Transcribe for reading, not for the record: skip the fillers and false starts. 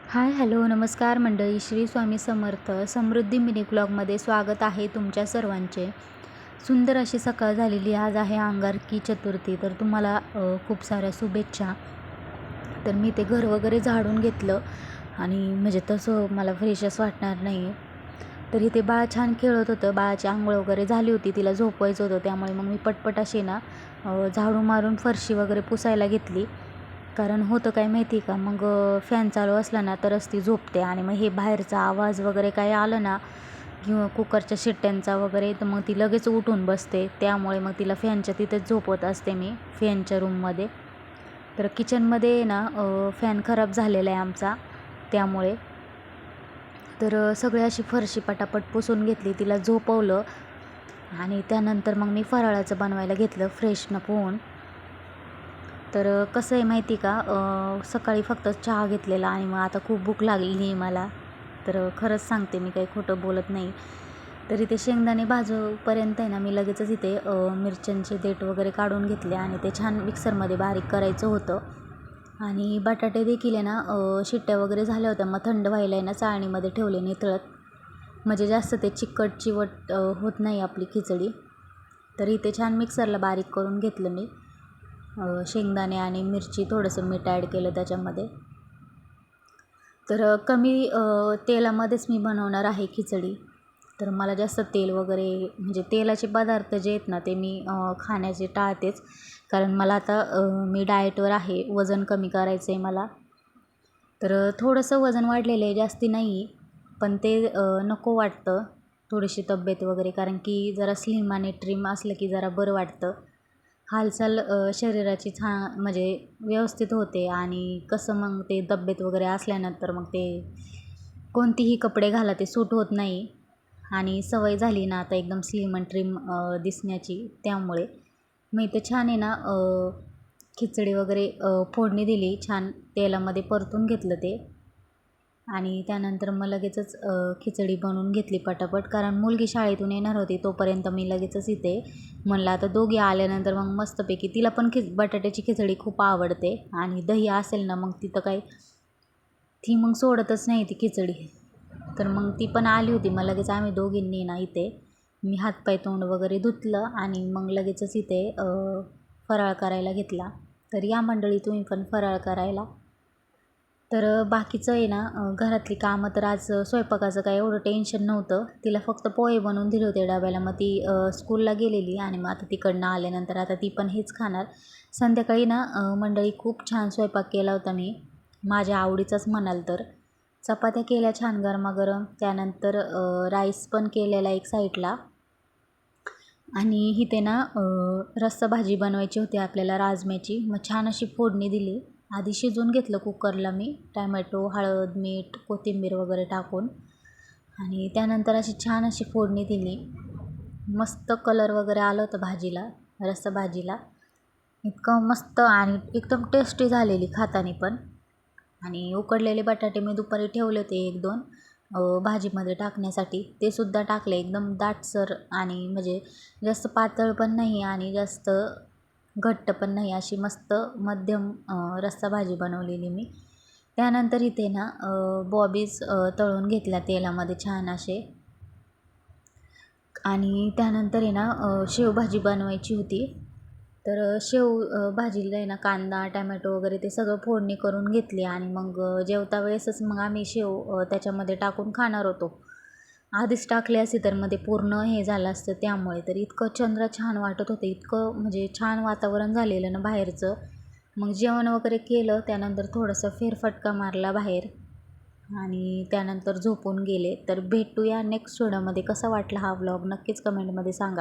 Hi hello नमस्कार मंडळी. श्री स्वामी समर्थ. समृद्धी mini ब्लॉगमध्ये स्वागत आहे तुमच्या सर्वांचे. सुंदर अशी सकाळ झालेली आज आहे अंगारकी चतुर्थी. तर तुम्हाला खूप साऱ्या शुभेच्छा. तर मी ते घर वगैरे झाडून घेतलं आणि म्हणजे तसं मला फ्रेशच वाटणार नाही. तर इथे बाळ छान खेळत होतं. बाळाची आंघोळ वगैरे झाली होती, तिला झोपवायचं होतं, त्यामुळे मग मी पटपट अशी ना झाडू मारून फरशी वगैरे पुसायला घेतली. कारण होतं काय माहिती का, मग फॅन चालू असला ना तरच ती झोपते आणि मग हे बाहेरचा आवाज वगैरे काय आलं ना किंवा कुकरच्या शिट्ट्यांचा वगैरे तर मग ती लगेच उठून बसते. त्यामुळे मग तिला फॅनच्या तिथेच झोपवत असते मी, फॅनच्या रूममध्ये. तर किचनमध्ये ना फॅन खराब झालेला आहे आमचा, त्यामुळे तर सगळी अशी फरशी पटापट पुसून घेतली, तिला झोपवलं आणि त्यानंतर मग मी फराळाचं बनवायला घेतलं फ्रेशनं होऊन. तर कसं आहे माहिती का, सकाळी फक्त चहा घेतलेला आणि मग आता खूप भूक लागली मला. तर खरंच सांगते, मी काही खोटं बोलत नाही. तर इथे शेंगदाणे भाजूपर्यंत आहे ना मी लगेचच इथे मिरच्यांचे देठ वगैरे काढून घेतले आणि ते छान मिक्सरमध्ये बारीक करायचं होतं. आणि बटाटे देखील आहे ना शिट्ट्या वगैरे झाल्या होत्या, मग थंड व्हायला आहे ना चाळणीमध्ये ठेवले नितळत, म्हणजे जास्त ते चिकट चिवट होत नाही आपली खिचडी. तर इथे छान मिक्सरला बारीक करून घेतलं मी. शेंगदाणे आणि मिरची, थोडंसं मीठ ॲड केलं त्याच्यामध्ये. तर कमी तेलामध्येच मी बनवणार आहे खिचडी. तर मला जास्त तेल वगैरे म्हणजे तेलाचे पदार्थ जे आहेत ना ते मी खाण्याचे टाळतेच. कारण मला आता मी डाएटवर आहे, वजन कमी करायचं आहे मला. तर थोडंसं वजन वाढलेलं आहे, जास्ती नाही, पण ते नको वाटतं थोडीशी तब्येत वगैरे, कारण की जरा स्लिम आणि ट्रिम असलं की जरा बरं वाटतं. हालचाल शरीराची छान म्हणजे व्यवस्थित होते आणि कसं मग ते तब्येत वगैरे असल्यानंतर मग ते कोणतीही कपडे घाला ते सूट होत नाही आणि सवय झाली ना आता एकदम स्लिम आणि ट्रिम दिसण्याची, त्यामुळे मी इथे छान आहे ना खिचडी वगैरे फोडणी दिली, छान तेलामध्ये परतून घेतलं ते आणि त्यानंतर मग लगेचच खिचडी बनवून घेतली पटापट. कारण मुलगी शाळेतून येणार होती, तोपर्यंत मी लगेचच इथे म्हणलं आता दोघी आल्यानंतर मग मस्तपैकी, तिला पण बटाट्याची खिचडी खूप आवडते आणि दही असेल ना मग तिथं काही ती मग सोडतच नाही ती खिचडी. तर मग ती पण आली होती, मग लगेच आम्ही दोघींनी ना इथे मी हातपाय तोंड वगैरे धुतलं आणि मग लगेचच इथे फराळ करायला घेतला. तर या मंडळी तुम्ही पण फराळ करायला. तर बाकीचं आहे ना घरातली कामं, तर आज स्वयंपाकाचं काय एवढं टेन्शन नव्हतं. तिला फक्त पोहे बनवून दिले होते डब्याला, मग ती स्कूलला गेलेली आणि मग आता तिकडनं आल्यानंतर आता ती पण हेच खाणार. संध्याकाळी ना मंडळी खूप छान स्वयंपाक केला होता मी, माझ्या आवडीचाच म्हणाल तर. चपात्या केल्या छान गरमागरम, त्यानंतर राईस पण केलेला एक साईडला आणि इथे ना रस्सा भाजी बनवायची होती आपल्याला राजम्याची. मग छान अशी फोडणी दिली, आधी शिजवून घेतलं कुकरला मी, टॅमॅटो, हळद, मीठ, कोथिंबीर वगैरे टाकून आणि त्यानंतर अशी छान अशी फोडणी दिली. मस्त कलर वगैरे आलं होतं भाजीला, रस्सा भाजीला, इतकं मस्त आणि एकदम टेस्टी झालेली खाताना पण. आणि उकडलेले बटाटे मी दुपारी ठेवले होते 1-2 भाजीमध्ये टाकण्यासाठी, ते सुद्धा टाकले एकदम दाटसर आणि म्हणजे जास्त पातळ पण नाही आणि जास्त घट्ट पण नाही, अशी मस्त मध्यम रस्सा भाजी बनवलेली मी. त्यानंतर इथे ना बॉबीज तळून घेतल्या तेलामध्ये छान असे आणि त्यानंतर आहे ना शेवभाजी बनवायची होती. तर भाजीला आहे ना कांदा, टॅमॅटो वगैरे ते सगळं फोडणी करून घेतली आणि मग जेवता वेळेसच मग आम्ही त्याच्यामध्ये टाकून खाणार होतो. आधीच टाकले असते तर मग ते पूर्ण हे झालं असतं, त्यामुळे. तर इतकं चंद्र छान वाटत होतं, इतकं म्हणजे छान वातावरण झालेलं ना बाहेरचं. मग जेवण वगैरे केलं, त्यानंतर थोडंसं फेरफटका मारला बाहेर आणि त्यानंतर झोपून गेले. तर भेटूया नेक्स्ट व्हिडिओमध्ये. कसा वाटला हा व्लॉग नक्कीच कमेंटमध्ये सांगा.